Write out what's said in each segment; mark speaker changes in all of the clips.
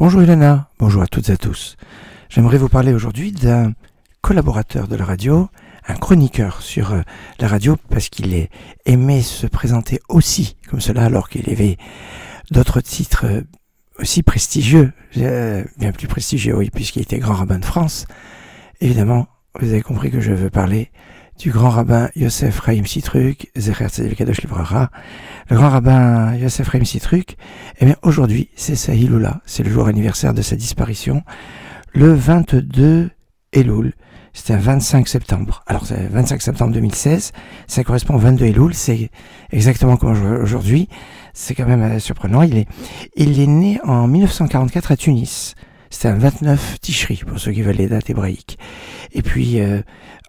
Speaker 1: Bonjour Ilana, bonjour à toutes et à tous. J'aimerais vous parler aujourd'hui d'un collaborateur de la radio, un chroniqueur sur la radio, parce qu'il aimait se présenter aussi comme cela, alors qu'il avait d'autres titres aussi prestigieux, bien plus prestigieux, oui, puisqu'il était grand rabbin de France. Évidemment, vous avez compris que je veux parler du grand rabbin Yosef Chaim Sitruk, Zecher Tzedek Kadosh Libracha. Le grand rabbin Yosef Chaim Sitruk, eh bien aujourd'hui, c'est sa Hiloula, c'est le jour anniversaire de sa disparition, le 22 Elul, c'était un 25 septembre. Alors c'est 25 septembre 2016, ça correspond au 22 Elul, c'est exactement comme aujourd'hui, c'est quand même surprenant. Il est né en 1944 à Tunis. C'était un 29 Tishri, pour ceux qui veulent les dates hébraïques. Et puis,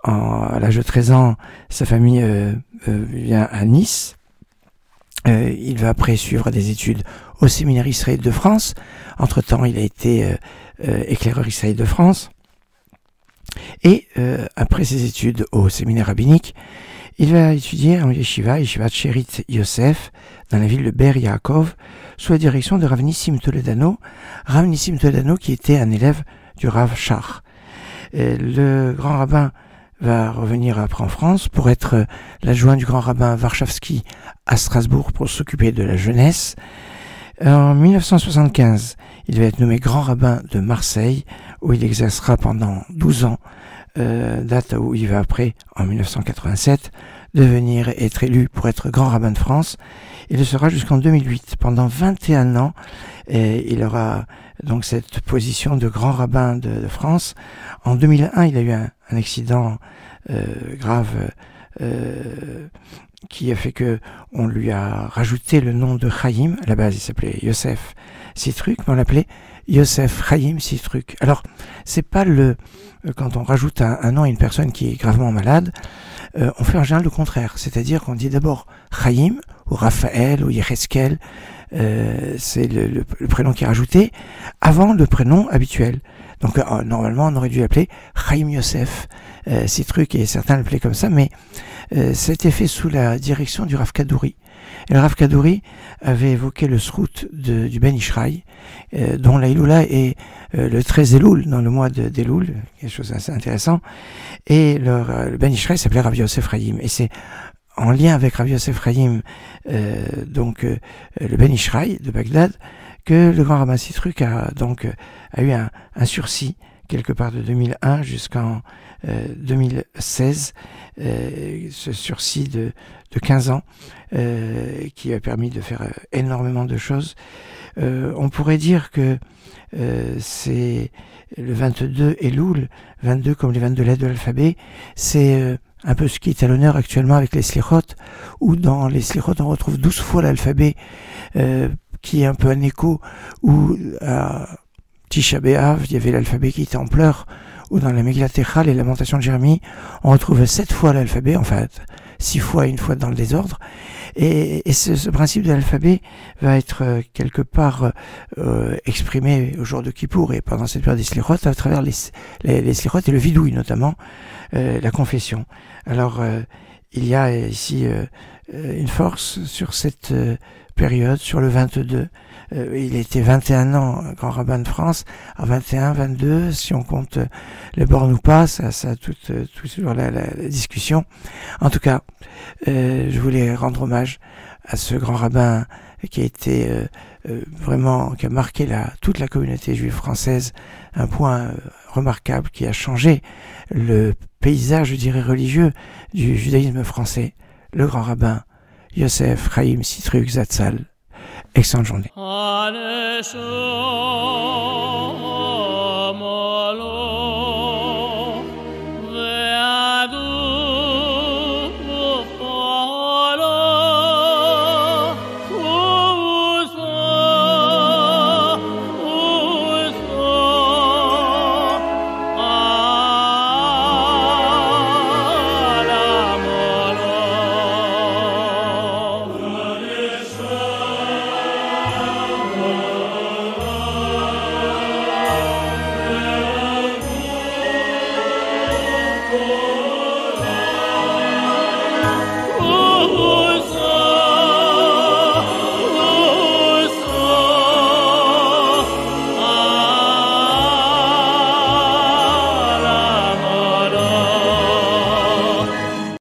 Speaker 1: à l'âge de 13 ans, sa famille vient à Nice. Il va après suivre des études au séminaire israélien de France. Entre-temps, il a été éclaireur israélien de France. Et après ses études au séminaire rabbinique, il va étudier en yeshiva Sherit Yosef, dans la ville de Ber Yaakov, sous la direction de Rav Nissim Toledano. Rav Nissim Toledano qui était un élève du Rav Shach. Le grand rabbin va revenir après en France pour être l'adjoint du grand rabbin Warshawski à Strasbourg pour s'occuper de la jeunesse. En 1975, il va être nommé grand rabbin de Marseille, où il exercera pendant 12 ans, date où il va après, en 1987, être élu pour être grand rabbin de France. Il le sera jusqu'en 2008. Pendant 21 ans, il aura donc cette position de grand rabbin de France. En 2001, il a eu un accident grave qui a fait que on lui a rajouté le nom de Chaim. À la base, il s'appelait Yosef Sitruk, mais on l'appelait Yosef Chaim Sitruk. Alors, c'est pas quand on rajoute un nom à une personne qui est gravement malade, on fait en général le contraire. C'est-à-dire qu'on dit d'abord Chaim, ou Raphaël, ou Yecheskel, c'est le prénom qui est rajouté, avant le prénom habituel. Donc, normalement, on aurait dû l'appeler Chaim Yosef Sitruk, et certains l'appelaient comme ça, mais ça a été fait sous la direction du Rav Kadouri. Et le Rav Kadouri avait évoqué le srout du Ben Ishraï, dont la Hiloula est le 13 Elul, dans le mois d'Elul, quelque chose d'assez intéressant. Et le Ben Ishraï s'appelait Rav Yosef Chaim. Et c'est en lien avec Rav Yosef Chaim, le Ben Ishraï de Bagdad, que le grand rabbin Sitruk a eu un sursis quelque part de 2001 jusqu'en 2016, ce sursis de 15 ans qui a permis de faire énormément de choses. On pourrait dire que c'est le 22 Elul, 22 comme les 22 lettres de l'alphabet, c'est un peu ce qui est à l'honneur actuellement avec les Slichot, où dans les Slichot on retrouve 12 fois l'alphabet, qui est un peu un écho, où à Tisha B'Av, il y avait l'alphabet qui était en pleurs, ou dans la Megillat Eicha, les Lamentations de Jérémie, on retrouve 7 fois l'alphabet, en fait 6 fois et une fois dans le désordre. Et ce principe de l'alphabet va être quelque part exprimé au jour de Kippour et pendant cette période des Slichot à travers les Slichot et le vidouille notamment, la confession. Alors il y a ici une force sur cette période, sur le 22. Il était 21 ans grand rabbin de France, à 21, 22, si on compte les bornes ou pas, ça a toujours la discussion. En tout cas, je voulais rendre hommage à ce grand rabbin qui a été qui a marqué toute la communauté juive française, un point remarquable qui a changé le paysage, je dirais, religieux du judaïsme français, le grand rabbin Yosef Chaim Sitruk Zatzal. Excellente journée.